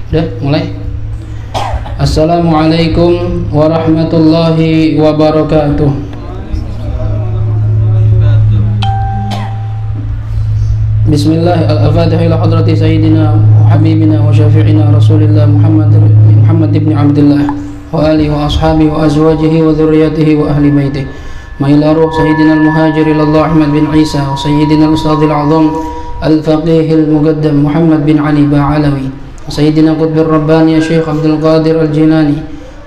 Udah mulai. Assalamualaikum warahmatullahi wabarakatuh. Bismillah. Al-Fatihah ila hadrati sayyidina wa habibina wa syafi'ina Rasulillah Muhammad ibn Abdullah wa alihi wa ashabihi wa azwajihi wa dhurriyyatihi wa ahli baitihi. Ma ila ruh sayyidina al-muhajir ila Allah Ahmad bin Isa wa sayyidina al-ustadh al-azam al-faqih al-muqaddam Muhammad bin Ali Ba'alawi سيدنا قطب الرباني الشيخ عبد القادر الجيلاني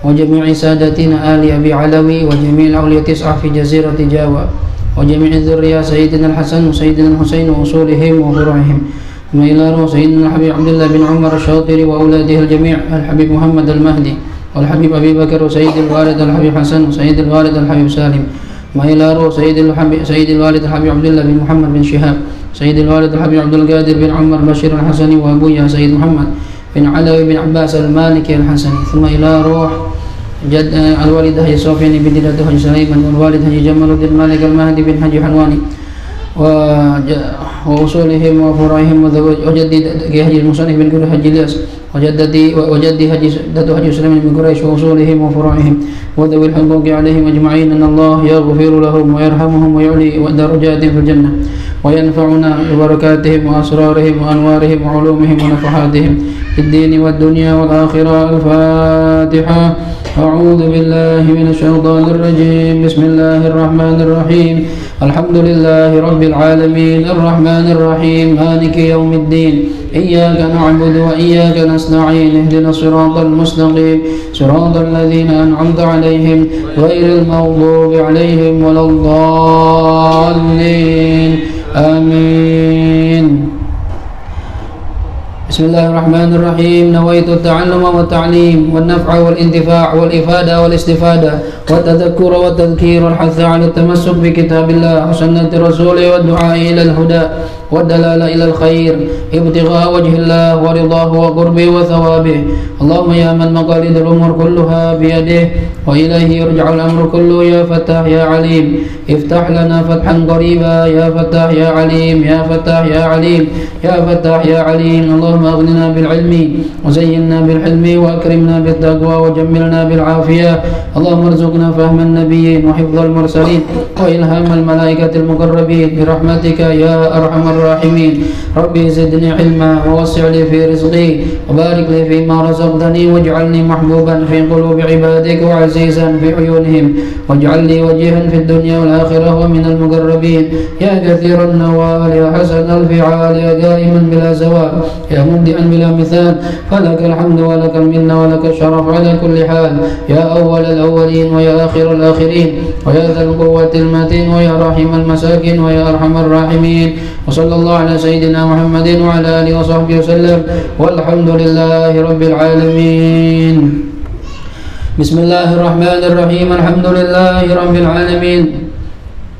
وجميع سادتنا آل أبي علوي وجميع الأولياء 9 في جزيرة جاوة وجميع الذرية سيدنا الحسن وسيدنا الحسين وأصولهم وفروعهم ثم إلى روح سيدنا الحبيب عبد الله بن عمر الشاطري وأولاده الجميع الحبيب محمد المهدي والحبيب أبي بكر وسيد الوالد الحبيب حسن وسيد الوالد الحبيب سالم ثم إلى روح سيد الوالد الحبيب عبد الله بن محمد بن شهاب سيد الوالد الحبيب عبد القادر بن عمر بشير الحسني وأبويا سيد محمد بن علوي بن عباس المالكي الحسني ثم إلى روح جد الوالد حجي سفيان بن ديدة حجي سليمان والوالد حجي جمال الدين مالك المهدي بن حجي حلواني وأصولهم وفروعهم وجدي حجي المصنف بن كل حجي الياس وجدي حجي دة حجي سليمان بن قريش وأصولهم وفروعهم وذوي الحقوق عليهم أجمعين أن الله يغفر لهم ويرحمهم ويعلي درجاتهم في الجنة وينفعنا ببركاتهم وأسرارهم وأنوارهم وعلومهم ونفحاتهم في الدين والدنيا والآخرة. الفاتحة. أعوذ بالله من الشيطان الرجيم. بسم الله الرحمن الرحيم. الحمد لله رب العالمين الرحمن الرحيم مالك يوم الدين إياك نعبد وإياك نستعين اهدنا الصراط المستقيم صراط الذين أنعمت عليهم غير المغضوب عليهم ولا الضالين آمين. بسم الله الرحمن الرحيم. نويت التعلم والتعليم والنفع والانتفاع والإفادة والاستفادة والتذكر والتذكير والحث على التمسك بكتاب الله وسنة رسوله والدعاء إلى الهدى والدلالة إلى الخير ابتغاء وجه الله ورضاه وقربه وثوابه. اللهم يا من مقاليد الأمور كلها بيده وإليه يرجع الأمر كله يا فتاح يا عليم افتح لنا فتحا قريبا يا فتاح يا عليم يا فتاح يا عليم يا فتاح يا عليم. اللهم أغننا بالعلم وزينا بالحلم وأكرمنا بالتقوى وجملنا بالعافية. اللهم ارزقنا فهم النبيين وحفظ المرسلين وإلهام الملائكة المقربين برحمتك يا أرحم الراحمين. ربي زدني علما ووسع لي في رزقي وبارك لي فيما رزقتني واجعلني محبوبا في قلوب عبادك وعزيزا في عيونهم واجعل لي وجيها في الدنيا والآخرة ومن المقربين يا كثير النوال يا حسن الفعال يا دائما بلا زوال يا مبدئا بلا مثال فلك الحمد ولك المنة ولك الشرف على كل حال يا أول الأولين ويا آخر الآخرين ويا ذا القوة المتين ويا رحيم المساكين ويا أرحم الراحمين. وصلى الله على سيدنا محمد وعلى آله وصحبه وسلم والحمد لله رب العالمين. بسم الله الرحمن الرحيم. الحمد لله رب العالمين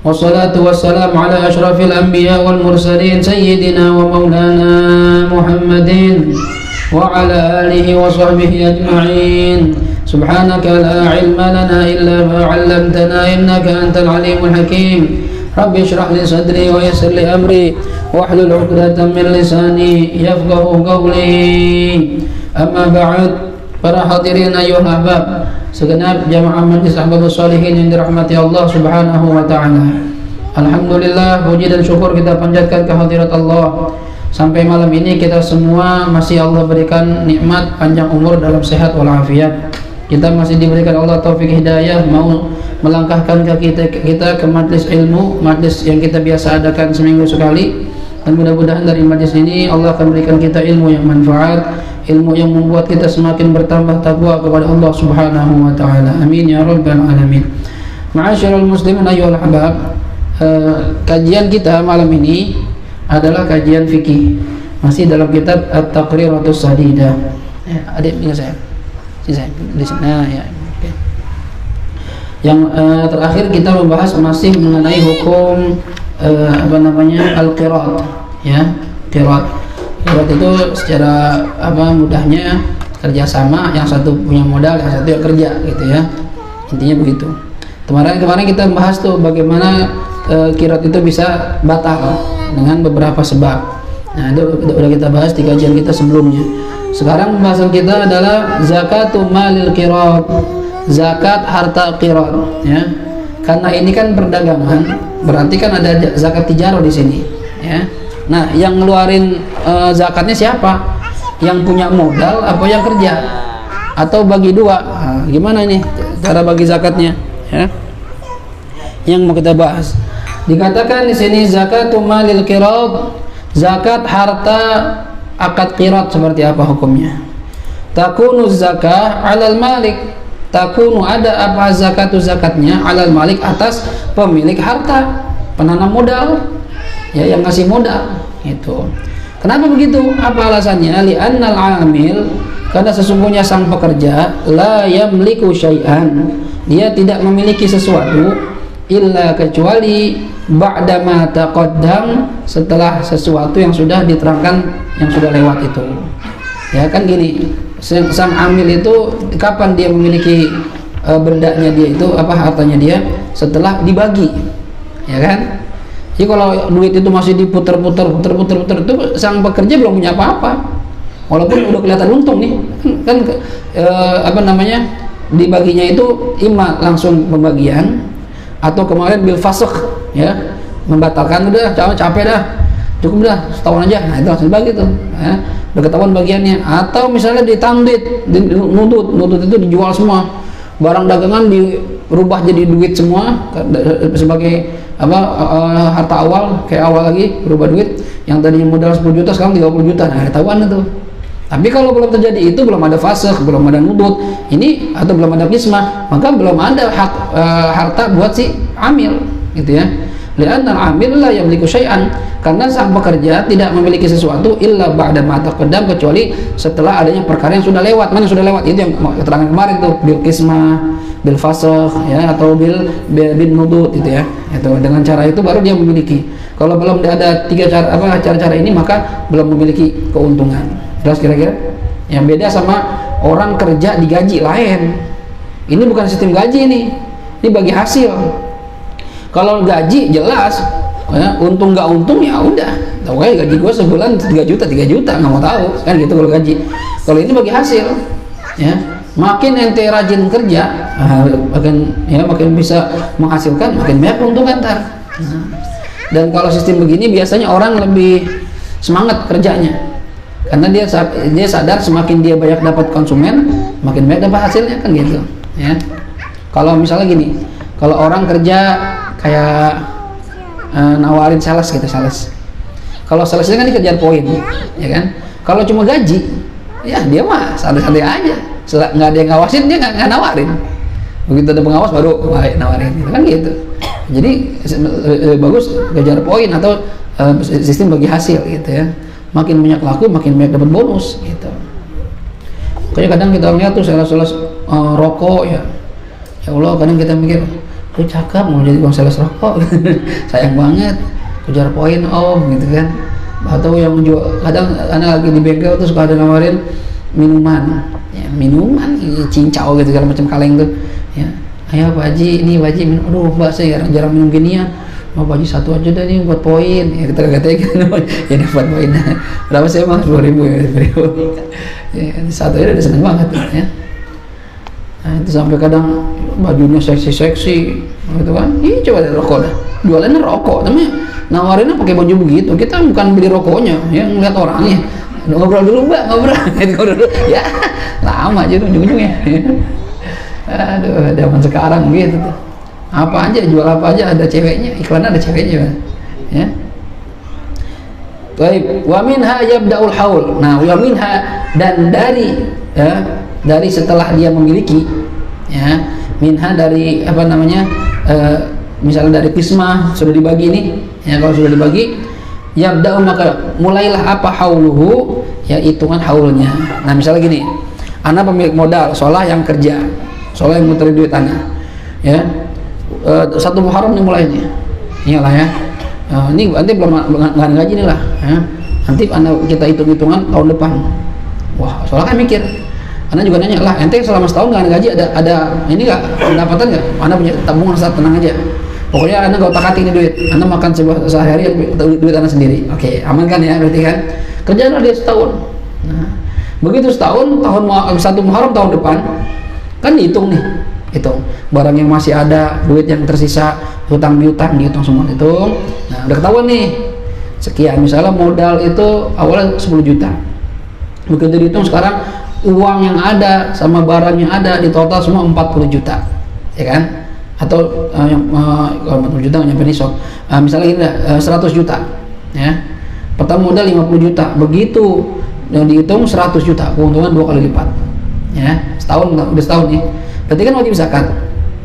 والصلاة والسلام على أشرف الأنبياء والمرسلين سيدنا ومولانا محمد وعلى آله وصحبه أجمعين. سبحانك لا علم لنا إلا ما علمتنا إنك أنت العليم الحكيم. رب اشرح لي صدري ويسر لي أمري واحلل عقدة من لساني يفقه قولي. أما بعد. Para hadirin ayuhal ahbab, segenap jamaah majlis ahbabus sholihin yang dirahmati Allah subhanahu wa ta'ala. Alhamdulillah, puji dan syukur kita panjatkan kehadirat Allah. Sampai malam ini kita semua masih Allah berikan nikmat panjang umur dalam sehat walafiat. Kita masih diberikan Allah taufik hidayah mau melangkahkan kaki kita ke majlis ilmu, majlis yang kita biasa adakan seminggu sekali. Dan mudah-mudahan dari majlis ini Allah akan berikan kita ilmu yang manfaat, ilmu yang membuat kita semakin bertambah takwa kepada Allah subhanahu wa ta'ala. Amin ya rabbal alamin. Ma'asyiral muslimin ayyuhal ahbab, kajian kita malam ini adalah kajian fikih, masih dalam kitab At-Taqriratus Sadidah. Adik ingat saya? Sini saya di sini. Nah, ya. Okay. Yang terakhir kita membahas masih mengenai hukum al-qiraat, ya, qiraat. Qiraat itu secara mudahnya kerjasama, yang satu punya modal, yang satu yang kerja, gitu ya. Intinya begitu. Kemarin kita bahas tuh bagaimana qiraat itu bisa batal dengan beberapa sebab. Nah, itu udah kita bahas di kajian kita sebelumnya. Sekarang pembahasan kita adalah zakatul malil qirad, zakat harta qirad, ya. Karena ini kan perdagangan, berarti kan ada zakat tijarah di sini, ya. Nah, yang ngeluarin zakatnya siapa? Yang punya modal apa yang kerja? Atau bagi dua? Nah, gimana ini cara bagi zakatnya, ya? Yang mau kita bahas. Dikatakan di sini zakatul malil qirad, zakat harta akad qirad seperti apa hukumnya? Takunu zakah 'alal malik, takunu ada apa zakatnya 'alal malik atas pemilik harta, penanam modal, ya, yang ngasih modal itu. Kenapa begitu? Apa alasannya? Li'annal 'amil, karena sesungguhnya sang pekerja la yamliku syai'an, dia tidak memiliki sesuatu illa kecuali ba'da ma taqaddam, setelah sesuatu yang sudah diterangkan, yang sudah lewat itu. Ya kan gini, sang amil itu kapan dia memiliki bendanya dia itu, apa hartanya dia, setelah dibagi, ya kan? Jadi kalau duit itu masih diputer-puter itu sang pekerja belum punya apa-apa, walaupun udah kelihatan untung nih kan, apa namanya, dibaginya itu ima langsung pembagian atau kemarin bil fasakh, ya, membatalkan, udah capek dah, cukup dah setahun aja, nah itu langsung dibagi tuh, ya, udah ketahuan bagiannya. Atau misalnya ditandit, nutut itu dijual semua, barang dagangan dirubah jadi duit semua sebagai apa, harta awal, kayak awal lagi berubah duit, yang tadinya modal 10 juta sekarang 30 juta, nah ketahuan itu. Tapi kalau belum terjadi itu, belum ada fasakh, belum ada nudut ini, atau belum ada qismah, maka belum ada hak harta buat si amil, gitu ya. Li'anna amil la yamliku syai'an, karena sang pekerja tidak memiliki sesuatu illa ba'da ma taqaddam, kecuali setelah adanya perkara yang sudah lewat. Mana sudah lewat? Itu yang keterangan kemarin tuh, bil qismah, bil fasakh, ya, atau bil nudut, gitu ya. Itu dengan cara itu baru dia memiliki. Kalau belum ada tiga cara, apa, cara-cara ini, maka belum memiliki keuntungan. Jelas kira-kira? Yang beda sama orang kerja digaji lain. Ini bukan sistem gaji nih, ini bagi hasil. Kalau gaji jelas, ya, untung nggak untung ya udah. Tahu kayak gaji gue sebulan 3 juta nggak mau tahu kan gitu kalau gaji. Kalau ini bagi hasil, ya. Makin ente rajin kerja, makin bisa menghasilkan, makin banyak keuntungan ntar. Dan kalau sistem begini biasanya orang lebih semangat kerjanya. Karena dia sadar semakin dia banyak dapat konsumen, makin banyak dapat hasilnya, kan gitu, ya. Kalau misalnya gini, kalau orang kerja kayak nawarin sales gitu, sales. Kalau salesnya kan dikejar poin, ya kan. Kalau cuma gaji, ya dia mah santai-santai aja, nggak ada yang ngawasin, dia nggak nawarin. Begitu ada pengawas baru nawarin, kan gitu. Jadi bagus kejar poin atau sistem bagi hasil, gitu ya. Makin banyak laku, makin banyak dapat bonus, gitu. Makanya kadang kita lihat tuh sales rokok, ya Allah, kadang kita mikir, lu cakep mau jadi bang sales rokok, sayang banget, kejar poin gitu kan. Atau yang jual, kadang anak lagi di bengkel tuh suka ada nawarin minuman, ya, minuman cincau gitu, segala macam kaleng tuh, ya. Ayo Pak Haji, ini Pak Haji minum, aduh Mbak saya jarang minum ginian. Mau Pak Haji satu aja dah nih buat poin, ya kita katanya gitu, ya dapat poin. Berapa sih emang? 10.000 ya, 10.000. Ya, satu aja udah seneng banget, ya. Nah, itu sampai kadang bajunya seksi-seksi, gitu kan? Ih, coba deh rokok dah, jualannya rokok, tapi nawarinnya pakai baju begitu. Kita bukan beli rokoknya, ya, ngeliat orangnya. Ngobrol dulu Mbak, ngobrol dulu, ya, lama aja tuh ujung-ujungnya. Aduh, zaman sekarang gitu tuh. Apa aja, jual apa aja ada ceweknya, iklannya ada ceweknya, ya. Baik, wa minha yabda'ul haul. Nah, wa minha, dan dari, ya, dari setelah dia memiliki, ya, minha dari apa namanya, misalnya dari qismah sudah dibagi ini, ya, kalau sudah dibagi, yabda'u, maka mulailah apa hauluhu, ya, hitungan haulnya. Nah, misalnya gini, ana pemilik modal, solah yang kerja, solah yang muterin duit ana, ya. 1 Muharram nih mulainya, iyalah ya. Ini nanti belum nggak gaji nih lah, ya. Nanti kita hitung-hitungan tahun depan. Wah, soalnya kan mikir, anda juga nanya lah, ente selama setahun nggak gaji ada ini nggak pendapatan nggak? Anda punya tabungan, saat tenang aja. Pokoknya anda nggak otak-atik ini duit, anda makan sehari-hari duit anda sendiri. Oke, aman kan ya, berarti kan kerjaan dia setahun. Nah, Begitu setahun, tahun 1 Muharram tahun depan, kan dihitung nih, hitung barang yang masih ada, duit yang tersisa, hutang piutang dihitung semua, hitung. Nah, udah ketahuan nih, sekian. Misalnya modal itu awalnya 10 juta. Begitu dihitung sekarang uang yang ada sama barang yang ada di total semua 40 juta, ya kan? Atau kalau 40 juta nggak nyampe nisab. Misalnya ini 100 juta, ya. Pertama modal 50 juta, begitu dihitung 100 juta, keuntungan 2 kali lipat, ya. Udah setahun nih, berarti kan wajib zakat.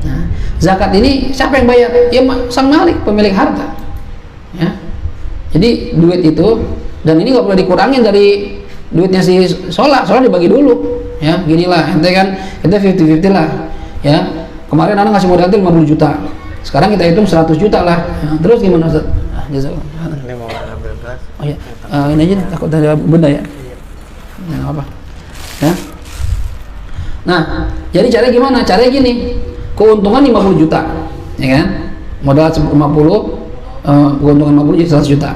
Nah, zakat ini siapa yang bayar? Ya sang malik, pemilik harta, ya. Jadi duit itu, dan ini nggak boleh dikurangin dari duitnya si Solah dibagi dulu, ya. Ginilah, ente kan kita 50-50 lah, ya. Kemarin anak ngasih modal itu 50 juta, sekarang kita hitung 100 juta lah, ya. Terus gimana Ustaz? Ini mau ambil gelas. Oh ya, ini aja nih, takut ada benda ya. Nah, apa? Ya. Nah, jadi caranya gimana? Caranya gini, keuntungan 50 juta, ya kan? Modal 50, keuntungan 50 jadi 100 juta.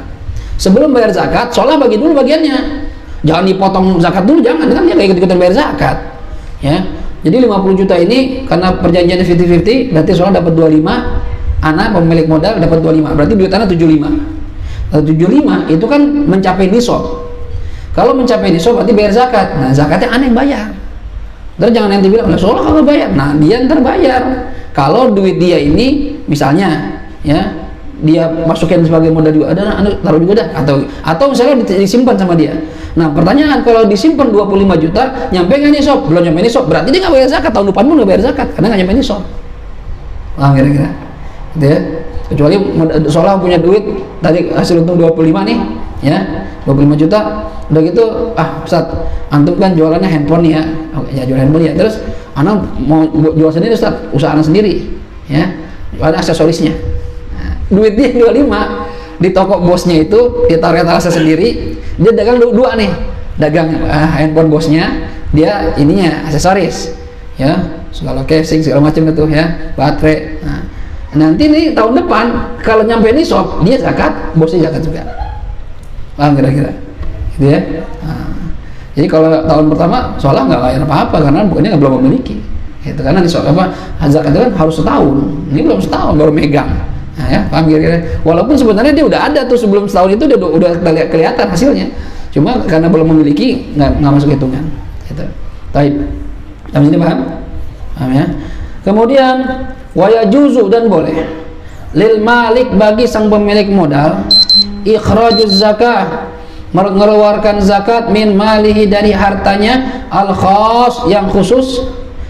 Sebelum bayar zakat, Solah bagi dulu bagiannya. Jangan dipotong zakat dulu, jangan, kan dia nggak ikut-ikutan bayar zakat, ya. Jadi 50 juta ini karena perjanjiannya 50-50, berarti Solah dapat 25, anak pemilik modal dapat 25, berarti duit anak 75. 75 itu kan mencapai nisab. Kalau mencapai nisab berarti bayar zakat. Nah, zakatnya anak yang bayar. Terus jangan nanti bilang, lah Solah kagak bayar. Nah, dia ntar bayar. Kalau duit dia ini misalnya, ya, dia masukin sebagai modal juga, ada anak taruh juga dah, atau misalnya disimpan sama dia. Nah, pertanyaan, kalau disimpan 25 juta, nyampe nggak nisab? Belum nyampe nisab, berarti dia nggak bayar zakat. Tahun depan pun nggak bayar zakat karena nggak nyampe nisab. Paham kira-kira? Gitu ya. Kecuali Solah punya duit tadi hasil untung 25 nih, ya, 25 juta. Udah gitu, Ustaz, antum kan jualannya handphone nih ya. Oke, ya jual handphone ya. Terus anak mau jual sendiri Ustaz, usaha anak sendiri, ya. Ada aksesorisnya. Nah, duit dia 25 di toko bosnya itu dia taruh etalase sendiri, dia dagang dua nih, dagang handphone bosnya, dia ininya aksesoris, ya, segala casing segala macam itu, ya, baterai. Nah, nanti nih tahun depan kalau nyampe nisab dia zakat, bosnya zakat juga. Paham kira-kira? Gitu ya. Nah, jadi kalau tahun pertama Solah nggak bayar apa-apa karena bukannya belum memiliki. Itu karena nisab zakat itu kan harus setahun. Ini belum setahun baru megang. Nah, ya, paham kira-kira? Walaupun sebenarnya dia udah ada tuh sebelum setahun itu udah kelihatan hasilnya. Cuma karena belum memiliki nggak masuk hitungan. Gitu. Baik. Sampai sini paham? Paham ya? Kemudian wayajuzu, dan boleh lil malik, bagi sang pemilik modal, ikhrajuz zakah, mengeluarkan zakat min malihi, dari hartanya, al khas, yang khusus,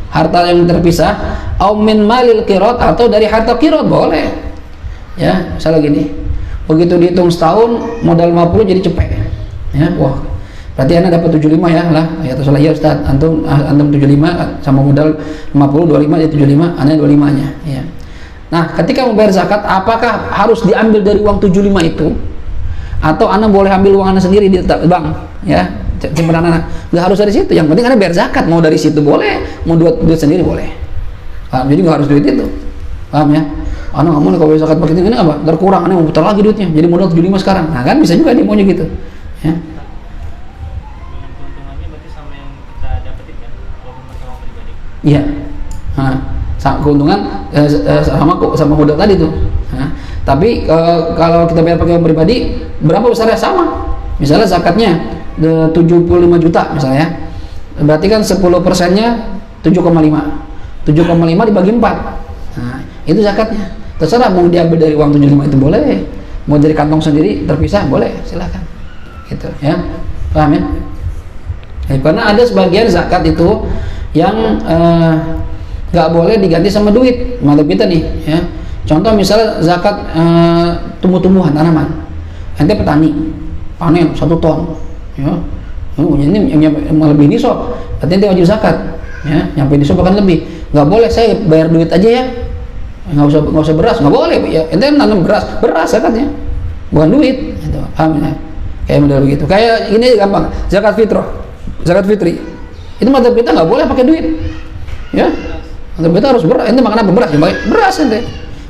harta yang terpisah, au min malil qirad, atau dari harta qirad, boleh. Ya, misalnya gini, begitu dihitung setahun modal 50 jadi cepet, ya, wah, berarti anak dapat 75 ya lah, ya atau salah ya Ustaz, antum 75 sama modal 50, 25 jadi 75, anak 25 nya, ya. Nah, ketika membayar zakat, apakah harus diambil dari uang 75 itu, atau anak boleh ambil uang anak sendiri di bank, ya, simpanan anak, nggak harus dari situ, yang penting anak bayar zakat, mau dari situ boleh, mau duit sendiri boleh. Paham? Jadi nggak harus duit itu, paham ya? Anak nggak mau kalau bayar zakat pakai ini apa? Terkurang, anak mau putar lagi duitnya, jadi modal 75 sekarang, nah kan bisa juga dia maunya gitu, ya. Iya, keuntungan sama modal tadi tuh. Nah, tapi kalau kita bayar pakai uang pribadi, berapa besarnya? Sama. Misalnya zakatnya 75 juta misalnya, berarti kan 10%-nya 7,5. 7,5 dibagi 4. Nah, itu zakatnya. Terserah mau diambil dari uang 75 itu boleh, mau dari kantong sendiri terpisah boleh, silakan. Gitu ya. Paham ya? Karena ada sebagian zakat itu yang nggak boleh diganti sama duit, madzhab kita nih, ya. Contoh misalnya zakat tumbuh-tumbuhan, tanaman, ente petani panen 1 ton, ya, ini melebihi nisab, berarti ente wajib zakat, ya, nyampe nisab bahkan lebih, nggak boleh saya bayar duit aja ya, nggak usah beras, nggak boleh, ya, ente nanam beras zakatnya, bukan duit, gitu. Paham ya? Kayak model begitu, kayak ini gampang, zakat fitrah, zakat fitri. Itu madzhab kita nggak boleh pakai duit, ya. Madzhab kita harus beras. Ente makan apa? Beras, ya, beras ente.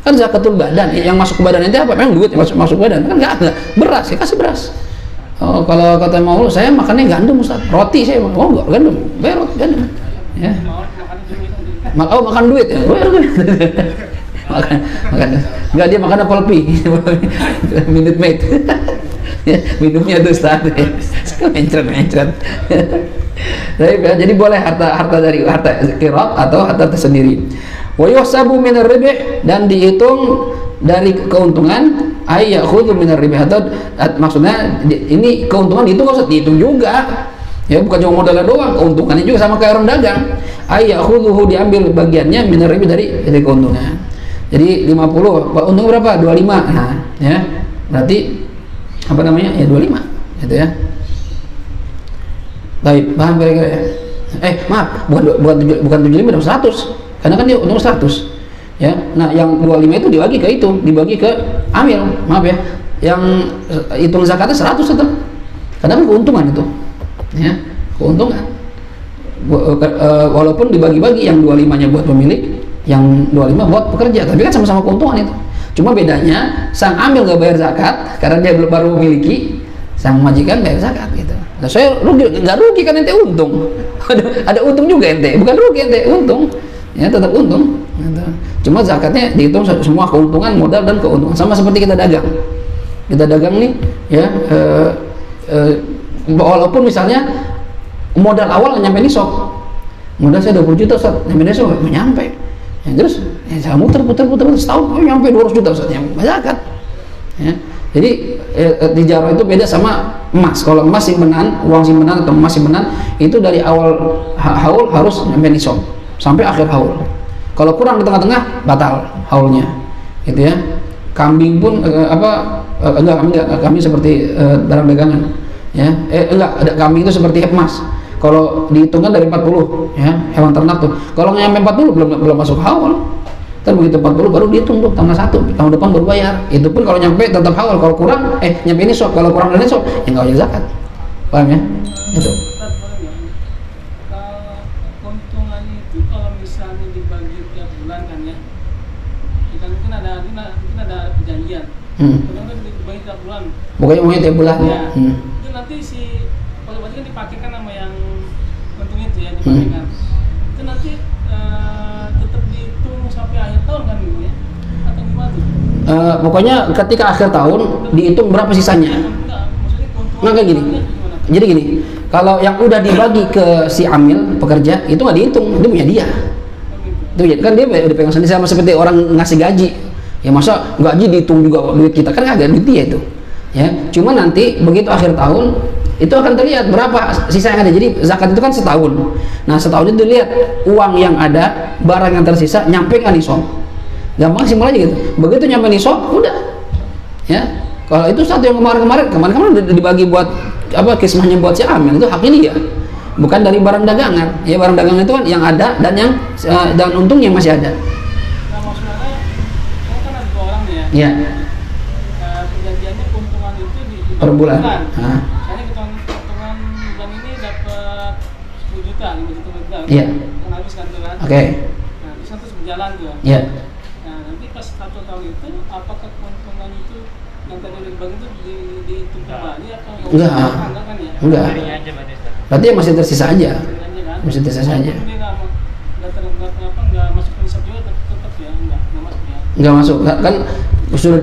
Kan zakatul badan, yang masuk ke badan ente apa? Memang duit yang masuk ke badan, kan nggak ada. Beras, ya kasih beras. Oh, kalau kata mau saya makannya gandum Ustaz, roti saya oh enggak gandum, bayar roti gandum ya. Makan duit ya, makan enggak, dia makan Polpi Minute Maid ya, minumnya tuh Ustaz mencret jadi boleh harta dari harta qirab atau harta tersendiri. Wa yuhsabu min ar-ribh, dan dihitung dari keuntungan, ay ya'khudhu min ar-ribh, atau maksudnya ini keuntungan itu harus dihitung juga ya, bukan cuma modalnya doang, keuntungannya juga sama kayak orang dagang. Ay ya'khudhu, diambil bagiannya min ar-ribh dari keuntungan. Jadi 50, untung berapa? 25. Nah, ya. Berarti apa namanya? Ya 25 gitu ya. Baik, paham kira-kira ya? Maaf, bukan 75 dong, 100. Karena kan dia untung 100. Ya. Nah, yang 25 itu dibagi ke amil. Maaf ya. Yang hitung zakatnya 100 itu. Karena kan keuntungan itu. Ya, keuntungan. Walaupun dibagi-bagi, yang 25-nya buat pemilik, yang 25 buat pekerja, tapi kan sama-sama keuntungan itu. Cuma bedanya sang amil nggak bayar zakat karena dia baru memiliki, sang majikan bayar zakat gitu. Nah, saya nggak rugi kan, ente untung. ada untung juga ente, bukan rugi ente, untung. Ya tetap untung. Gitu. Cuma zakatnya dihitung semua keuntungan, modal dan keuntungan. Sama seperti kita dagang. Kita dagang nih, ya walaupun misalnya modal awal nyampe nisab. Modal saya 20 juta Ustaz, nyampe nisab nggak nyampe. Ya, terus saya muter setahun nyampe 200 juta Ustaz, yang zakat. Ya. Jadi tijarah itu beda sama emas. Kalau emas simpanan, uang simpanan atau emas simpanan itu dari awal haul harus nyampe nisab sampai akhir haul. Kalau kurang di tengah-tengah batal haulnya, gitu ya. Kambing pun kambing seperti barang dagangan, ya. Ada kambing itu seperti emas. Kalau dihitungkan dari 40, ya, hewan ternak tuh. Kalau nyampe 40 belum masuk haul. Kan begitu 40 baru dihitung tuh tanggal 1, tahun depan baru bayar. Itu pun kalau nyampe tetap haul, kalau kurang nyampe nisab, kalau kurang dari nisab ya enggak wajib zakat. Paham ya? Itu. Keuntungan itu kalau misalnya dibagi tiap bulan kan ya. Mungkin ada perjanjian. Kadang-kadang dibagi tiap bulan. Pokoknya maunya tiap bulan. Ya. Itu nanti kalau berarti kan dipakai sama yang untung itu ya, dipakai. Itu nanti tetap dihitung sampai akhir tahun kan gitu ya, atau gimana? Pokoknya ketika akhir tahun dihitung berapa sisanya. Nah kayak gini. Jadi gini, kalau yang udah dibagi ke si amil pekerja itu nggak dihitung, itu punya dia. Itu kan dia udah pegang sendiri, sama seperti orang ngasih gaji. Ya masa gaji dihitung juga duit kita, kan nggak ada duit dia itu. Ya, cuma nanti begitu akhir tahun itu akan terlihat berapa sisa yang ada. Jadi zakat itu kan setahun. Nah setahun itu dilihat uang yang ada, barang yang tersisa nyampe nggak nisab. Gampang simpel aja gitu. Begitu nyampe nisab udah. Ya. Kalau itu satu yang kemarin udah dibagi buat kismahnya buat si amil, itu haknya dia. Bukan dari barang dagangan. Ya barang dagangan itu kan yang ada dan untung yang masih ada. Nah maksudnya kan ada 2 orang nih ya. Iya. Perjanjiannya keuntungan itu di Per bulan. Misalnya keuntungan bulan ini dapat 10 juta, 5 juta. Iya. Kan habis kan tuh kan. Oke. Nah, terus terus berjalan tuh. Iya. Nah, nanti pas 1 tahun itu apakah keuntungan itu yang tadi udah dibagi itu dihitung kembali atau enggak kan ya? Enggak. Berarti yang masih tersisa aja. Kan? Masih tersisa aja. Dia nggak masuk ke nisab juga tetap ya, nggak masuk ya. Nggak masuk, kan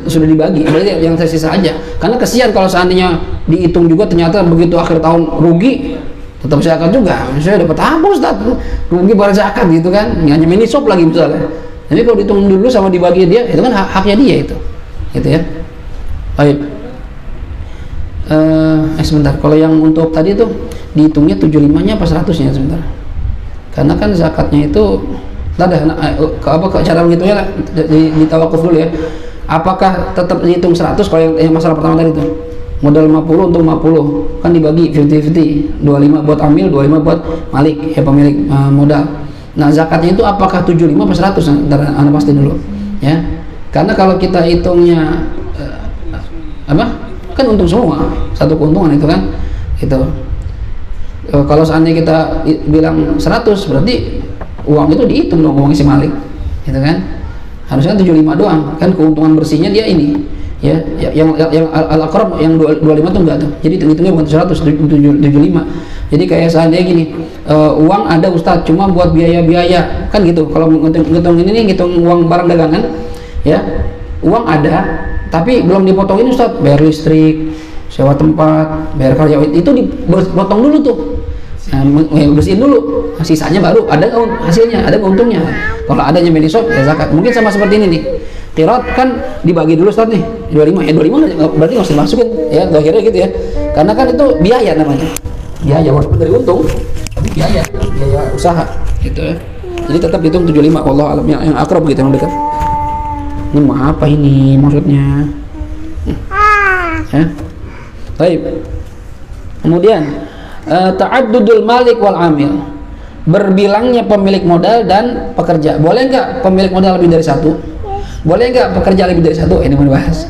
sudah dibagi, berarti yang tersisa aja. Karena kesian kalau seandainya dihitung juga ternyata begitu akhir tahun rugi, tetap zakat juga. Saya dapat apa Ustaz? Rugi pada zakat gitu kan, nggak nyampe nisab lagi misalnya. Jadi kalau dihitung dulu sama dibagi dia, itu kan haknya dia itu, gitu ya. Baik. Sebentar, kalau yang untuk tadi itu dihitungnya 75-nya apa 100-nya sebentar. Karena kan zakatnya itu cara menghitungnya di tawakuf dulu ya. Apakah tetap dihitung 100 kalau yang masalah pertama tadi itu? Modal 50 untuk 50 kan dibagi 50-50, 25 buat amil, 25 buat malik ya pemilik modal. Nah zakatnya itu apakah 75 atau 100? Ntar anda pasti dulu ya. Karena kalau kita hitungnya kan untung semua, satu keuntungan itu kan gitu. Kalau seandainya kita bilang 100 berarti uang itu dihitung dong, uang si malik gitu kan. Harusnya 75 doang kan, keuntungan bersihnya dia ini. yang al-aqrab yang 25 tuh enggak tuh. Jadi hitungnya bukan 100, 75. Jadi kayak seandainya gini, uang ada Ustadz cuma buat biaya-biaya kan gitu. Kalau ngitung ini nih, ngitung uang barang dagangan ya, uang ada tapi belum dipotongin Ustadz, bayar listrik, sewa tempat, bayar karyawan, itu dipotong dulu tuh. Nah, bersihin dulu, sisanya baru ada hasilnya, ada untungnya. Kalau adanya menisab ya zakat. Mungkin sama seperti ini nih. Qirat kan dibagi dulu Ustaz nih, 25 berarti nggak usah dimasukin ya, akhirnya gitu ya. Karena kan itu biaya namanya. Biaya walaupun dari untung, tapi biaya usaha gitu ya. Jadi tetap hitung 75, Allah alam yang akrab gitu, yang dekat. Ini mau apa ini maksudnya? Ya. Baik. Kemudian ta'addudul malik wal amil, berbilangnya pemilik modal dan pekerja. Boleh nggak pemilik modal lebih dari satu? Boleh nggak pekerja lebih dari satu? Ini mau dibahas.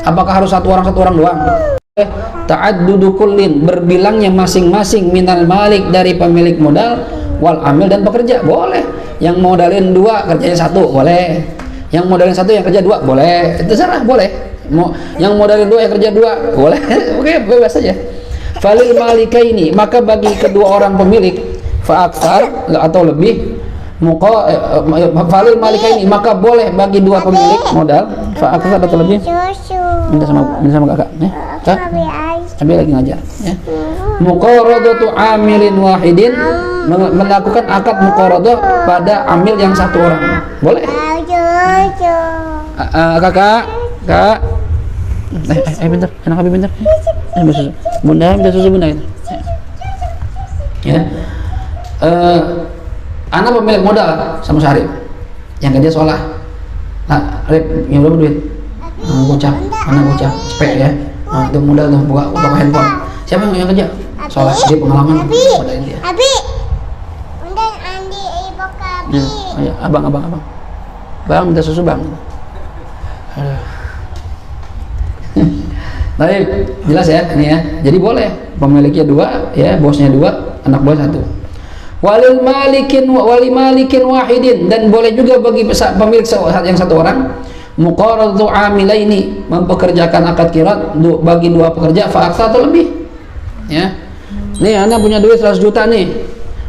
Apakah harus satu orang doang? Ta'addudu kullin, berbilangnya masing-masing minal malik, dari pemilik modal, wal amil, dan pekerja. Boleh. Yang modalin 2 kerjanya 1 boleh. Yang modalin 1 yang kerja 2 boleh. Itu terserah, boleh. Yang modalin 2 yang kerja 2 boleh. Oke, bebas saja. Falil malikaini, maka bagi kedua orang pemilik, fa'aktsar atau lebih, falil malikaini, maka boleh bagi dua pemilik modal, fa'aktsar atau lebih. Minta sama kakak ya. Kak, Abi lagi ngajar ya. Muqaradatu amilin wahidin, melakukan akad muqaradah pada amil yang 1 orang. Boleh. Kakak, bentar, anak Abi bentar. Susu. Bunda minta susu bunda itu. Ya. Anak pemilik modal sama Syarif. Yang kerja sekolah. Nah, Rip, yang berapa duit? Bocah, anak bocah, cepet ya. Nah, itu modal tuh buka toko handphone. Siapa yang kerja? Sekolah, dia pengalaman. Modalin dia. Abi. Undang Andi ibu Kabi. Ya, ayo, abang. Bang minta susu bang. Aduh. Baik, jelas ya ini ya. Jadi boleh pemiliknya 2 ya, bosnya 2, anak buah 1. Wali malikin wahidin, dan boleh juga bagi pemilik yang 1 orang, muqaradatu amilaini, mempekerjakan akad qirat bagi 2 pekerja, fa'aktsar atau lebih. Ya. Nih anak punya duit 100 juta nih.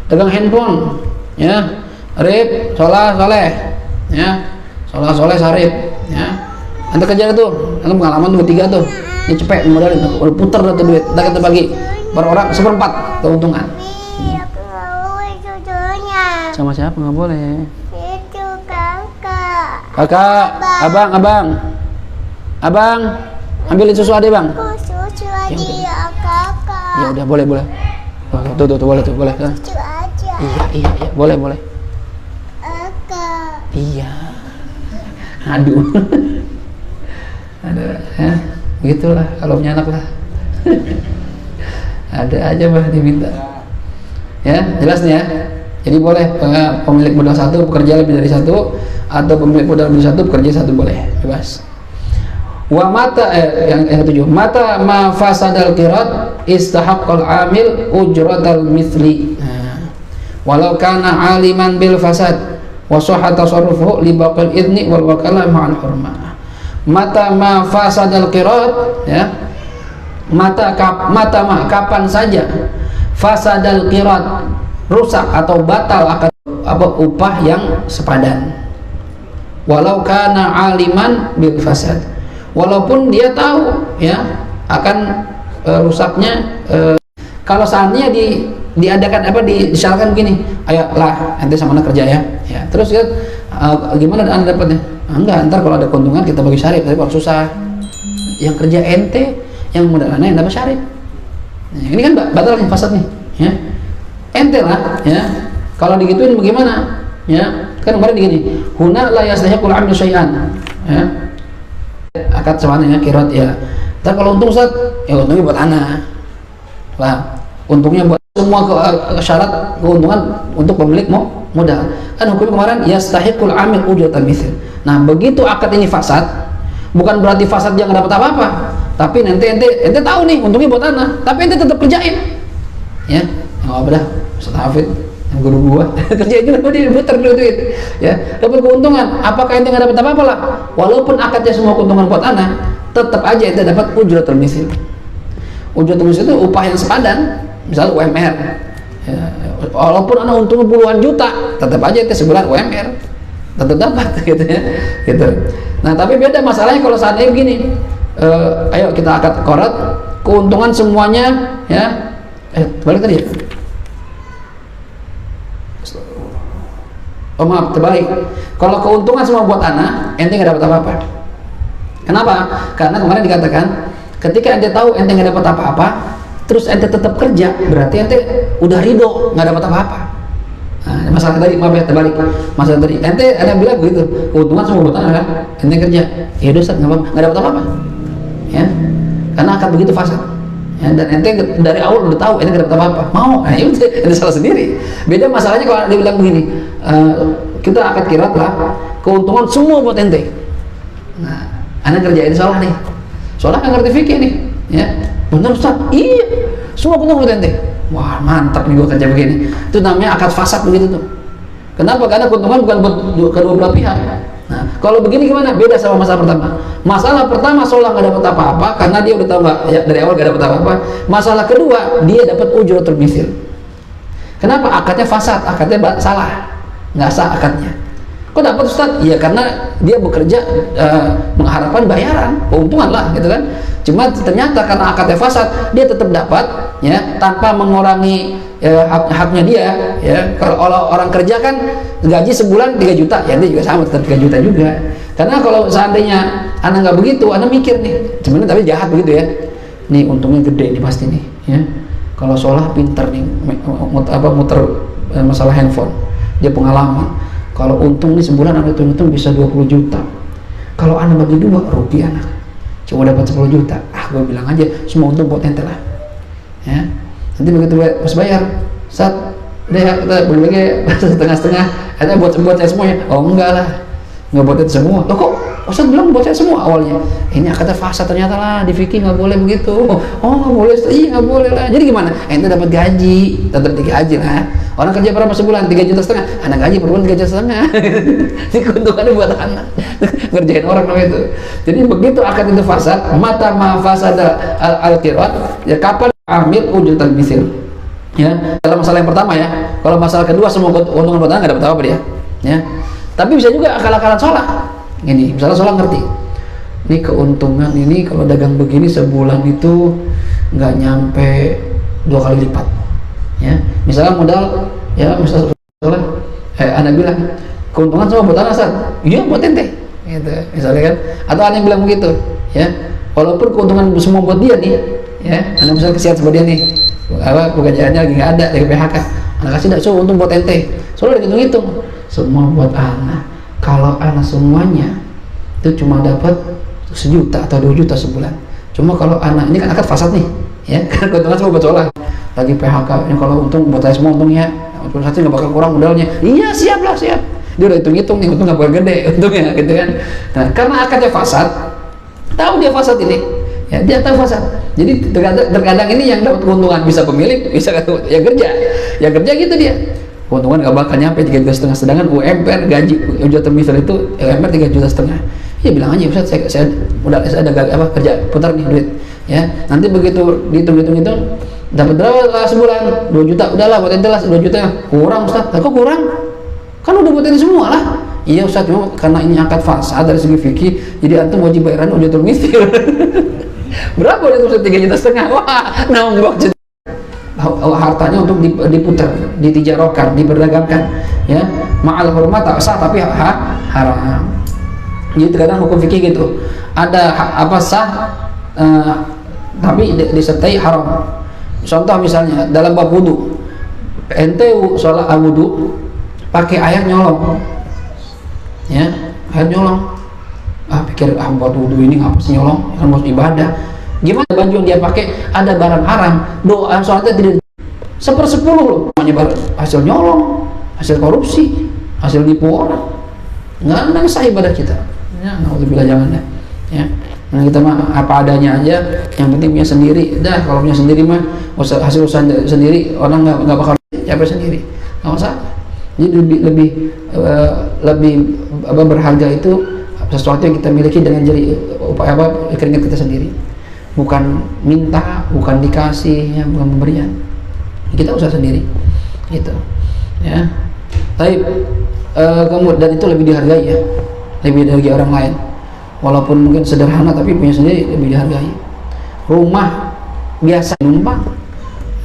Dagang handphone ya. Rip, soleh. Ya. Soleh Sarip ya. Anda kerja tuh, anda pengalaman 2-3 tuh. Ini cepet modalin tuh, udah puter tuh duit, kita bagi per orang 1/4 keuntungan. Aku mau susunya. Sama siapa? Nggak boleh. Itu kakak. Kakak, abang, ambilin susu adek bang. Aku susu aja kakak. Ya udah, boleh. Tuh, boleh tuh, boleh. Susu aja. Iya, boleh. Kakak. Iya. Aduh. Ada, ya. Begitulah kalau punya anak lah. Ada aja mah diminta. Ya, jelas nih ya. Jadi boleh pemilik modal 1 bekerja lebih dari 1, atau pemilik modal lebih dari 1 bekerja 1 boleh, bebas. Wa mata yang 7. Mata ma fasadal qirat istahaqqal amil ujratal mithli. Walau kana aliman bil fasad wa sahha tasarrufuhu li baqil idni wal wakalah ma'al hurmah. Mata ma fasadal qirat ya. Kapan saja fasadal qirat, rusak atau batal akan upah yang sepadan. Walau kana aliman bil fasad, walaupun dia tahu ya akan rusaknya. Kalau saatnya diadakan disyaratkan begini, ayo lah nanti sama anak kerja ya. Terus ya gimana anda dapatnya? Enggak, ntar kalau ada keuntungan kita bagi Syarif, tapi kalau susah yang kerja ente, yang modalnya yang dapat Syarif. Nah, ini kan batal nih fasad nih ya. Ente lah ya. Kalau digituin bagaimana? Ya, kan kemarin begini, huna la yastahiqul amil syai'an ya. Akad sama ya, qirat ya. Ntar kalau untung Ustaz, ya untungnya buat anak. Lah, untungnya buat semua syarat keuntungan untuk pemilik modal. Kan hukum kemarin yastahiqul amil ujratal mithl. Nah, begitu akad ini fasad, bukan berarti fasad dia nggak dapat apa-apa, tapi nanti ente tahu nih untungnya buat anak, tapi ente tetap kerjain. Ya, nggak apa dah, Ustaz Hafid, yang guru gua kerjain juga dia putar duit, ya dapat keuntungan. Apakah ente nggak dapat apa-apa lah? Walaupun akadnya semua keuntungan buat anak, tetap aja ente dapat ujratul mithl. Ujratul mithl itu upah yang sepadan, misalnya UMR. Ya, walaupun anak untung puluhan juta, tetap aja ente sebulan UMR, tetap dapat gitu ya. Gitu. Nah, tapi beda masalahnya kalau saatnya begini. Ayo kita akad korat, keuntungan semuanya ya. Terbalik tadi ya. Oh maaf, terbalik. Kalau keuntungan semua buat anak, ente nggak dapat apa-apa. Kenapa? Karena kemarin dikatakan, ketika ente tahu ente nggak dapat apa-apa, terus ente tetap kerja, berarti ente udah ridho nggak dapat apa-apa. Nah, masalah tadi, maaf ya, terbalik. Masalah tadi, ente ada bilang begitu, keuntungan semua buat anak kan, ente kerja, ya udah Ustaz, nggak dapat apa-apa, ya, karena akan begitu fasad. Ya, dan ente dari awal udah tahu ente nggak dapat apa-apa, mau, nah itu ente salah sendiri. Beda masalahnya kalau dia bilang begini, kita akad kirat lah, keuntungan semua buat ente. Nah, anak kerjain salah nih, soalnya nggak ngerti fikih nih, ya, bener Ustaz, iya, semua keuntungan buat ente. Wah mantap nih gue kerja begini. Itu namanya akad fasad begitu tuh. Kenapa? Karena keuntungan bukan buat kedua belah pihak. Nah, kalau begini gimana? Beda sama masalah pertama. Masalah pertama Solah nggak dapat apa-apa karena dia udah tahu nggak ya, dari awal nggak dapat apa-apa. Masalah kedua dia dapat ujratul mithl. Kenapa? Akadnya fasad, akadnya salah, nggak sah akadnya. Kok dapat Ustaz? Ya karena dia bekerja mengharapkan bayaran, keuntungan lah, gitu kan. Cuma ternyata karena akadnya fasad, dia tetap dapat, ya, tanpa mengurangi haknya dia, ya. Kalau orang kerja kan gaji sebulan 3 juta, ya dia juga sama, tetap 3 juta juga. Karena kalau seandainya anak nggak begitu, anak mikir nih, sebenarnya tapi jahat begitu ya. Nih untungnya gede nih pasti nih, ya. Kalau Solah pinter nih, muter masalah handphone, dia pengalaman. Kalau untung nih sebulan anak untung bisa 20 juta. Kalau anak bagi 2, rugi anak. Cuma dapat 10 juta. Gue bilang aja semua untung buat ente lah. Ya. Nanti begitu pas bayar, saat udah kita bagi setengah-setengah, ada buat saya semuanya. Oh enggak lah, nggak buat ente semua. Loh kok Ustaz bilang buat saya semua awalnya? Ini akadnya fasad ternyata lah, di fikih nggak boleh begitu. Oh nggak boleh, iya nggak boleh lah. Jadi gimana? Ente dapat gaji, tetap digaji lah. Orang kerja berapa sebulan? 3,5 juta. Anak gaji per bulan 3,5 juta. Ini keuntungannya buat anak. Ngerjain orang namanya itu. Jadi begitu akad itu fasad, mata ma fasada al-qirat, ya kapan amil ujratul mithl. Ya, dalam masalah yang pertama ya. Kalau masalah kedua semua keuntungan buat anak nggak dapat apa-apa dia. Ya. Tapi bisa juga akal-akalan Solah. Ini, misalnya Solah ngerti. Ini keuntungan ini kalau dagang begini sebulan itu nggak nyampe 2 kali lipat. Ya, misalnya modal, ya misalnya anak bilang keuntungan semua buat anak Ustaz, iya buat ente, gitu, misalnya kan, atau anak yang bilang begitu, ya, walaupun keuntungan semua buat dia nih, ya, anak misalnya kesian sama dia nih, pekerjaannya lagi nggak ada, lagi PHK, anak kasih dah, so untung buat ente, soalnya dihitung-hitung, semua buat anak, kalau anak semuanya itu cuma dapat 1 juta atau 2 juta sebulan, cuma kalau anak ini kan akad fasad nih, ya, kan keuntungan semua buat Solah. Lagi PHK, kalau untung buat saya semua untungnya, satu nggak bakal kurang modalnya. Iya siap lah, siap. Dia udah hitung-hitung nih, untung nggak bakal gede untungnya, gitu kan. Nah, karena akadnya fasad, tahu dia fasad ini, ya dia tahu fasad. Jadi terkadang ini yang dapat keuntungan bisa pemilik, bisa yang kerja gitu dia. Keuntungan nggak bakal nyampe 3,5 juta, sedangkan UMR gaji ujratul mithl itu UMR 3,5 juta. Ya bilang aja Ustaz, saya ada kerja putar nih duit, ya. Nanti begitu dihitung dapat berapa sebulan? 2 juta, udahlah buat ente lah 2 juta. Kurang Ustaz, kok kurang? Kan udah buat ente semua lah. Iya Ustaz, cuma karena ini akad fasad dari segi fikih, jadi antum wajib bayaran ujratul mithl. Berapa dia tuh 3,5 juta? Wah, nambah hartanya untuk diputar, ditijarokan, diperdagangkan, ya. Ma'al hurmat tak sah tapi haram. Jadi terkadang hukum fikih gitu. Ada sah tapi disertai haram. Contoh misalnya dalam bab wudu, ente sholat wudu pakai air nyolong, ya, air nyolong. Pikir buat wudu ini ngapa sih nyolong? Kan harus ibadah. Gimana baju yang dia pakai ada barang haram, doa sholatnya tidak 1/10 loh. Namanya hasil nyolong, hasil korupsi, hasil nipu orang. Nggak sah ibadah kita. Ya, alhamdulillah jangan ya. Ya. Nah kita mah apa adanya aja, yang penting punya sendiri. Dah kalau punya sendiri mah hasil usaha sendiri, orang nggak bakal capek sendiri, nggak masalah. Jadi lebih berharga itu sesuatu yang kita miliki dengan jari upaya keringat kita sendiri, bukan minta, bukan dikasih, ya, bukan pemberian, kita usaha sendiri gitu ya. Tapi kemudian dan itu lebih dihargai ya, lebih dihargai orang lain, walaupun mungkin sederhana tapi punya sendiri lebih dihargai. Rumah biasa numpang,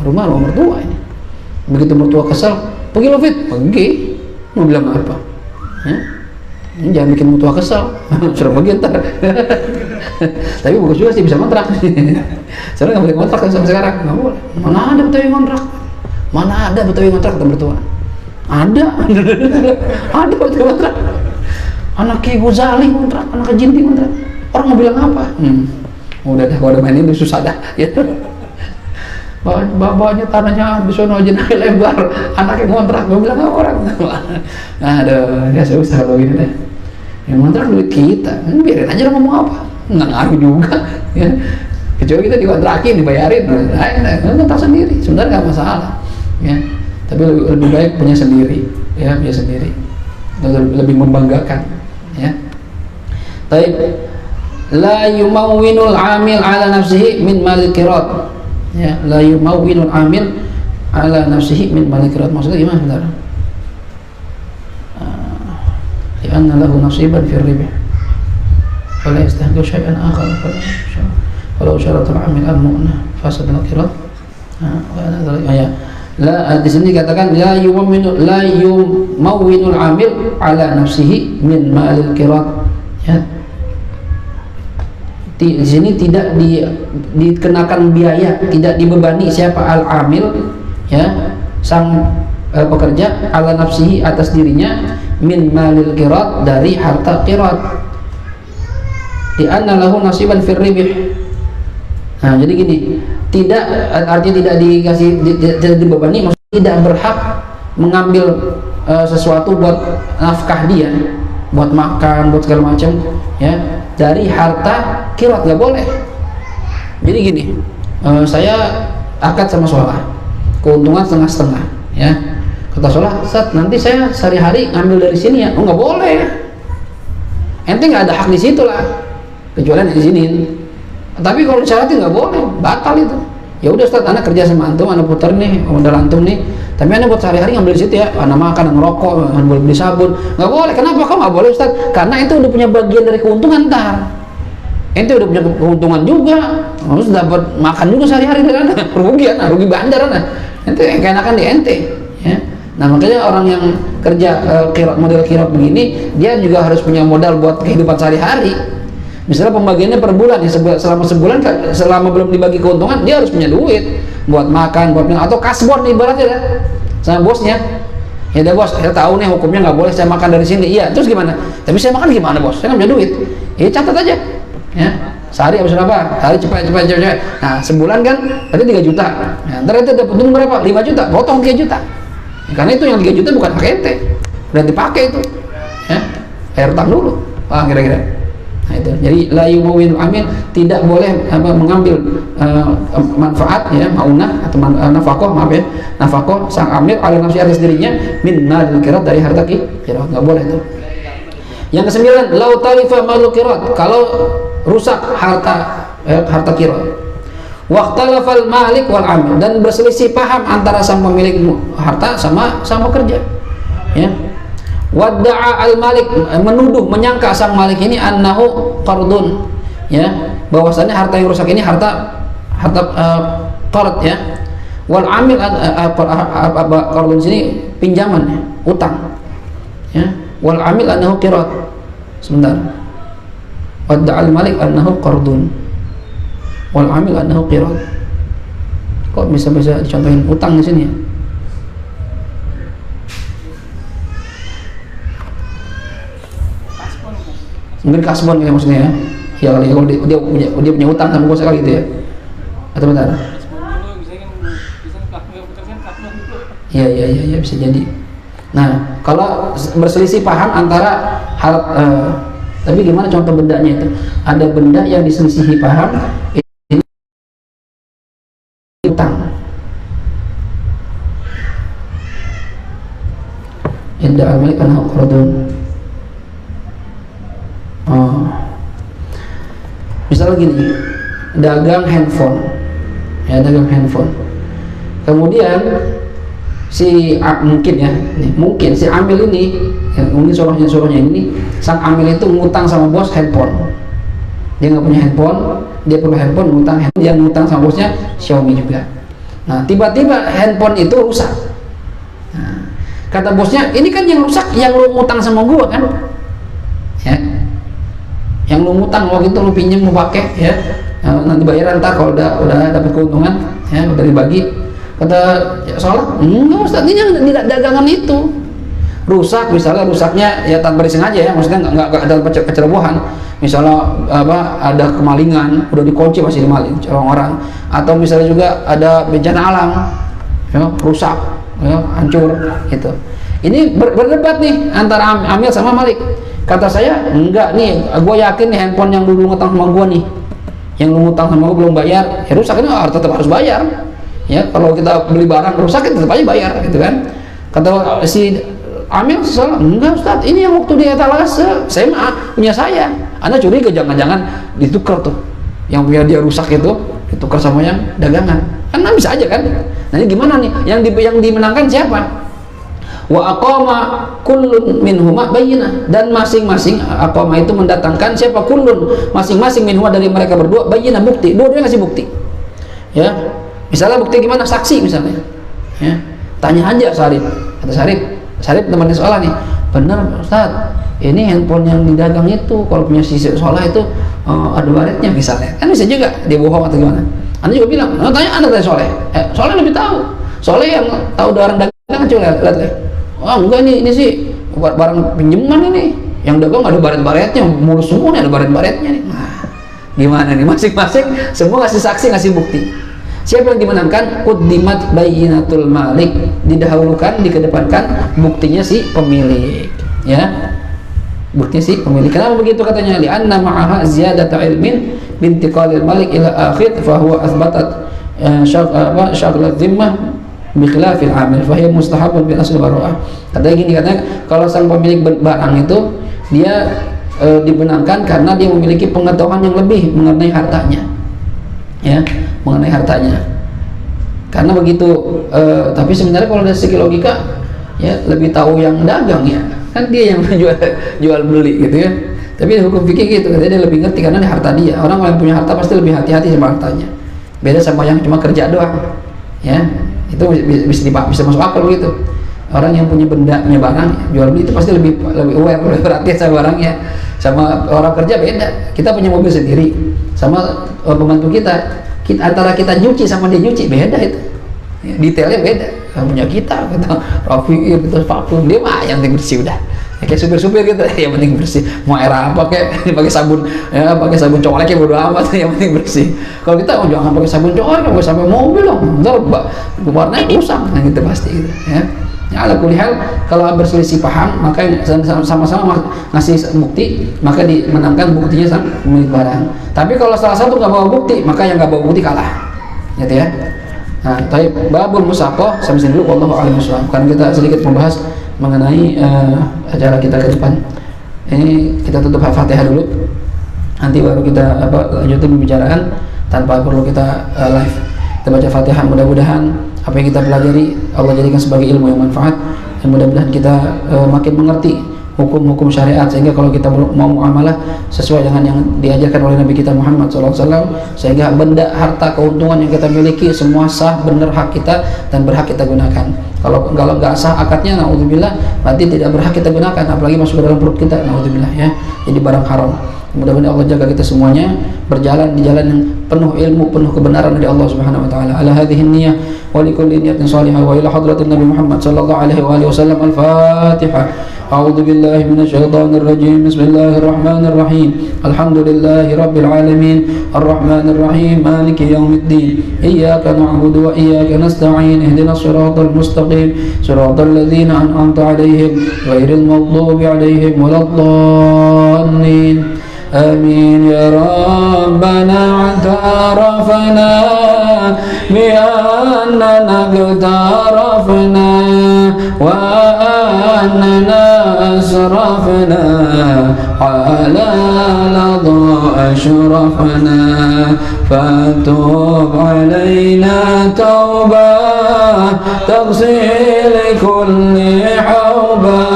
rumah mertua ini, begitu mertua kesel, pergi lo Fit, pergi, mau bilang apa ya? Ini jangan bikin mertua kesel, suruh pergi ntar. Tapi bagus juga sih bisa kontrak. Sekarang nggak boleh kontrak sampai sekarang, nggak boleh. Mana ada Betawi kontrak? Mana ada Betawi kontrak kata mertua? Ada, ada Betawi kontrak. Anak Ki Ghazali kontrak, anak Jinti kontrak. Orang mau bilang apa? Udah dah, kalau udah main ini susah dah. Ya. Bapaknya tanahnya di sono jenaka lebar, anaknya kontrak, mau bilang apa orang? Aduh, ya susah kalau gini deh. Yang kontrak duit kita, biarin aja ngomong apa, nggak ngaruh juga. Ya. Kecuali kita dikontrakin, dibayarin, kontrak sendiri, sebenarnya nggak masalah. Ya. Tapi lebih baik punya sendiri, ya punya sendiri, lebih membanggakan. Ya. Taib, la yumawwinul amil ala nafsihi min malil qirat. Ya, la yumawwinul amil ala nafsihi min malil qirat. Maksudnya gimana saudara? Lianna lahu nasiban fi ribh wala yastahqu syai'an akhar walau syaratul amil al-mu'na fasad al-qirat. Ya, la di sini katakan la yumawwinul amil ala nafsihi min malil qirat. Ya, di sini tidak dikenakan biaya, tidak dibebani siapa al-amil, ya, sang pekerja, ala nafsihi atas dirinya, min malil qirat dari harta qirat, di anna lahu nasiban fir ribh. Nah, jadi gini, tidak artinya tidak dikasih, tidak dibebani, maksudnya tidak berhak mengambil sesuatu buat nafkah dia, buat makan, buat segala macam, ya, dari harta qirat, nggak boleh. Jadi gini, saya akad sama Sholah, keuntungan setengah-setengah, ya. Kata Sholah, Ustaz, nanti saya sehari-hari ngambil dari sini ya. Oh, nggak boleh. Ente nggak ada hak di situ lah, kecuali diizinin. Tapi kalau disyaratin nggak boleh, batal itu. Ya udah Ustaz, anak kerja sama antum, anak putar nih, modal antum nih. Tapi anak buat sehari-hari ngambil di situ ya, anak makan, ngerokok, anak beli sabun. Nggak boleh. Kenapa? Kok nggak boleh Ustaz? Karena itu udah punya bagian dari keuntungan ntar. Ente udah punya keuntungan juga, harus dapat makan juga sehari-hari dari anak. Rugi anak, rugi bandar anak. Ente keenakan di ente, ya. Nah, makanya orang yang kerja model qirat begini, dia juga harus punya modal buat kehidupan sehari-hari. Misalnya pembagiannya per bulan, ya, selama sebulan, selama belum dibagi keuntungan, dia harus punya duit buat makan, buat minum, atau kasbon ibaratnya dah, sama bosnya. Ya udah bos, saya tahu nih hukumnya nggak boleh saya makan dari sini. Iya, terus gimana? Tapi saya makan gimana bos? Saya nggak punya duit. Ya catat aja. Ya, sehari habis berapa? Hari cepat. Nah, sebulan kan berarti 3 juta. Nah, ntar itu dapat untung berapa? 5 juta. Potong 3 juta. Ya, karena itu yang 3 juta bukan hak ente. Udah dipakai itu. Ya, bayar utang dulu. Paham kira-kira? Nah, itu. Jadi la yumawwinul amil, tidak boleh mengambil manfaat, ya, maunah atau nafkah, maaf ya, nafkah sang amil ala nafsi atas dirinya min malil qirat dari harta qirat, nggak boleh itu. Yang ke-9, lau talifa malul qirat, kalau rusak harta qirat. Waqtalafal malik wal amil, dan berselisih paham antara sang pemilik harta sama pekerja, ya. Wadda'a al malik, menuduh, menyangka sang malik ini annahu qardun, ya, bahwasanya harta yang rusak ini harta qard, ya. Wal amil qardun sini pinjaman, ya, utang, ya. Wal amil annahu qirat. Sebentar. Wadda'a al malik annahu qardun wal amil annahu qirat. Kok bisa dicontohin utang di sini, ya? Mungkin kasbon gitu maksudnya, ya. Ya kali kalau dia punya utang sama bos kali gitu, ya. Atau bentar. Iya bisa jadi. Nah, kalau berselisih paham antara tapi gimana contoh bendanya itu? Ada benda yang diselisihi paham, ini utang. Inda al-malik annahu qardun. misalnya gini, dagang handphone, ya dagang handphone. Kemudian mungkin si Amil ini, ya, mungkin suruhnya ini, sang Amil itu ngutang sama bos handphone. Dia nggak punya handphone, dia perlu handphone, dia ngutang sama bosnya Xiaomi juga. Nah, tiba-tiba handphone itu rusak. Nah, kata bosnya, ini kan yang rusak, yang lu ngutang sama gua kan, ya, yang lu ngutang waktu itu lu pinjam mau pakai, ya, nanti bayaran ntar kalau udah dapat keuntungan, ya, udah dibagi. Kata ya, salah, enggak Ustaz, ini yang dagangan itu rusak, misalnya rusaknya ya tanpa disengaja, ya, maksudnya nggak ada kecerobohan. Misalnya ada kemalingan, udah dikunci masih dimaling orang-orang, atau misalnya juga ada bencana alam, ya, rusak, ya, hancur gitu. Ini berdebat nih antara Amil sama Malik. Kata saya, enggak nih, gue yakin nih handphone yang dulu ngutang sama gue nih, yang lu ngutang sama gue belum bayar, ya rusak, ini tetap harus bayar. Ya, kalau kita beli barang rusak kita tetap aja bayar, gitu kan. Kata si Amil, enggak Ustaz, ini yang waktu di etalase saya punya saya. Anda curiga jangan-jangan ditukar tuh, yang punya dia rusak itu ditukar sama yang dagangan, kan bisa aja kan. Nah, ini gimana nih, yang dimenangkan siapa? Wa aqama kullun minhuma bayyinah, dan masing-masing aqama itu mendatangkan siapa? Kullun, masing-masing minhuma dari mereka berdua, bayyinah, bukti. Dua-duanya ngasih bukti, ya. Misalnya bukti gimana? Saksi misalnya, ya, tanya aja Sarip. Kata Sarip temannya Solah nih, benar Ustaz, ini handphone yang didagang itu kalau punya si Solah itu ada baretnya misalnya, kan bisa juga dia bohong atau gimana. Anda juga bilang, tanya Soleh, Soleh lebih tahu, Soleh yang tahu barang dagangan, coba lihat. Oh enggak, ini sih barang pinjaman ini, yang dagang ada baret-baretnya, mulus semua nih, ada baret-baretnya nih. Nah, gimana nih, masing-masing semua ngasih saksi, ngasih bukti. Siapa yang dimenangkan? Quddimat bayyinatul malik, didahulukan, dikedepankan buktinya si pemilik, ya, buktinya si pemilik. Kenapa begitu katanya? Li'anna ma'aha ziyadata ilmin bintiqalil malik ila akhir fahuwa athbatat syaglat zimmah bikhilafil amil fahiya mustahabun bil asli baru'ah. Katanya gini, katanya kalau sang pemilik barang itu dia dibenangkan karena dia memiliki pengetahuan yang lebih mengenai hartanya, ya, mengenai hartanya. Karena begitu, tapi sebenarnya kalau dari segi logika, ya, lebih tahu yang dagang, ya, kan dia yang jual beli gitu, ya. Tapi hukum fikih gitu, katanya dia lebih ngerti karena ini harta dia. Orang yang punya harta pasti lebih hati-hati sama hartanya. Beda sama yang cuma kerja doang, ya. Itu bisa masuk akal gitu. Orang yang punya benda, punya barang, jual beli itu pasti lebih aware, lebih perhatian sama barangnya. Sama orang kerja beda. Kita punya mobil sendiri, sama pembantu kita antara kita nyuci sama dia nyuci beda itu, ya, detailnya beda. Punya kita rafiin, kita vakum, dia mah yang penting bersih udah, ya, kayak supir-supir gitu, yang penting bersih. Mau air apa kayak pakai sabun, ya, pakai sabun colek ya bodo amat, yang penting bersih. Kalau kita jangan pakai sabun colek, pakai sabun mobil dong, ntar warnanya rusak, nah gitu pasti gitu, ya. Ya, ala kulli hal, kalau berselisih paham maka sama-sama ngasih bukti, maka dimenangkan buktinya sang pemilik barang. Tapi kalau salah satu nggak bawa bukti, maka yang nggak bawa bukti kalah, gitu ya. Nah, tapi babul musaqah sampai sini dulu, wallahu a'lam bishawab. Karena kita sedikit membahas mengenai acara kita ke depan. Ini kita tutup Fatihah dulu, nanti baru kita lanjutin pembicaraan tanpa perlu kita live. Kita baca Fatihah, mudah-mudahan apa yang kita pelajari Allah jadikan sebagai ilmu yang manfaat, dan mudah-mudahan kita makin mengerti hukum-hukum syariat, sehingga kalau kita mau muamalah sesuai dengan yang diajarkan oleh Nabi kita Muhammad SAW, sehingga benda, harta, keuntungan yang kita miliki semua sah, benar, hak kita dan berhak kita gunakan. Kalau nggak sah akadnya, naudzubillah, berarti tidak berhak kita gunakan, apalagi masuk ke dalam perut kita, naudzubillah, ya, jadi barang haram. Mudah-mudahan Allah jaga kita semuanya berjalan di jalan yang penuh ilmu, penuh kebenaran dari Allah Subhanahu wa taala. Ala hadhihi niyyah wa likulli niyyatin shalihah wa ila hadratin Nabi Muhammad sallallahu alaihi wa alihi wasallam. Al-Fatihah. A'udzu billahi minasyaitonir rajim. Bismillahir rahmanir rahim. Alhamdulillahi rabbil alamin. Arrahmanir rahim. Maliki yaumiddin. Iyyaka na'budu wa iyyaka nasta'in. Ihdinas siratal mustaqim. Siratal ladzina an'amta 'alaihim ghairil maghdubi 'alaihim waladdallin. آمين يا ربنا اعترفنا بأننا اقترفنا وأننا أسرفنا على لظى أشرفنا فتوب علينا توبة تغسل كل حوبة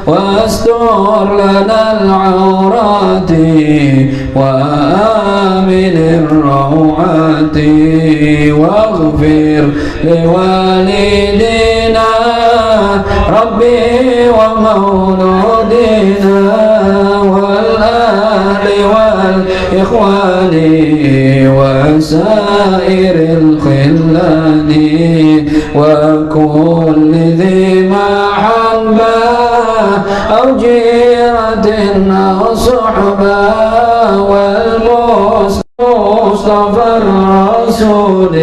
واستر لنا العورات وآمن الروعات واغفر لوالدينا ربي ومولودنا والأهل والإخوان وسائر الخلان وكل ذي محبة أو جيرة أو صحبة والمصطفى الرسول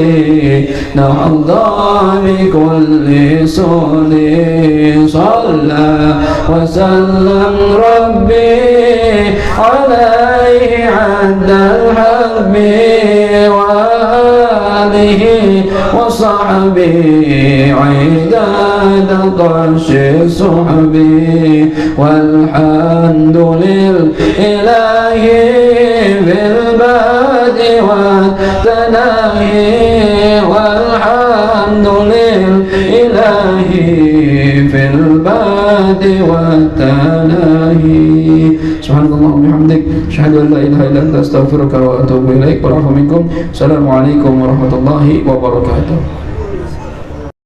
نحظى بكل صول صلى وسلم ربي عليه عند الحب وآله وصحبه عداد طرش صحبي والحمد لله في البدء والتناهي والحمد لله في البدء والتناهي سبحانك اللهم وبحمدك أشهد أن لا إله إلا أنت أستغفرك وأتوب إليك والعفو منكم السلام عليكم ورحمة الله وبركاته.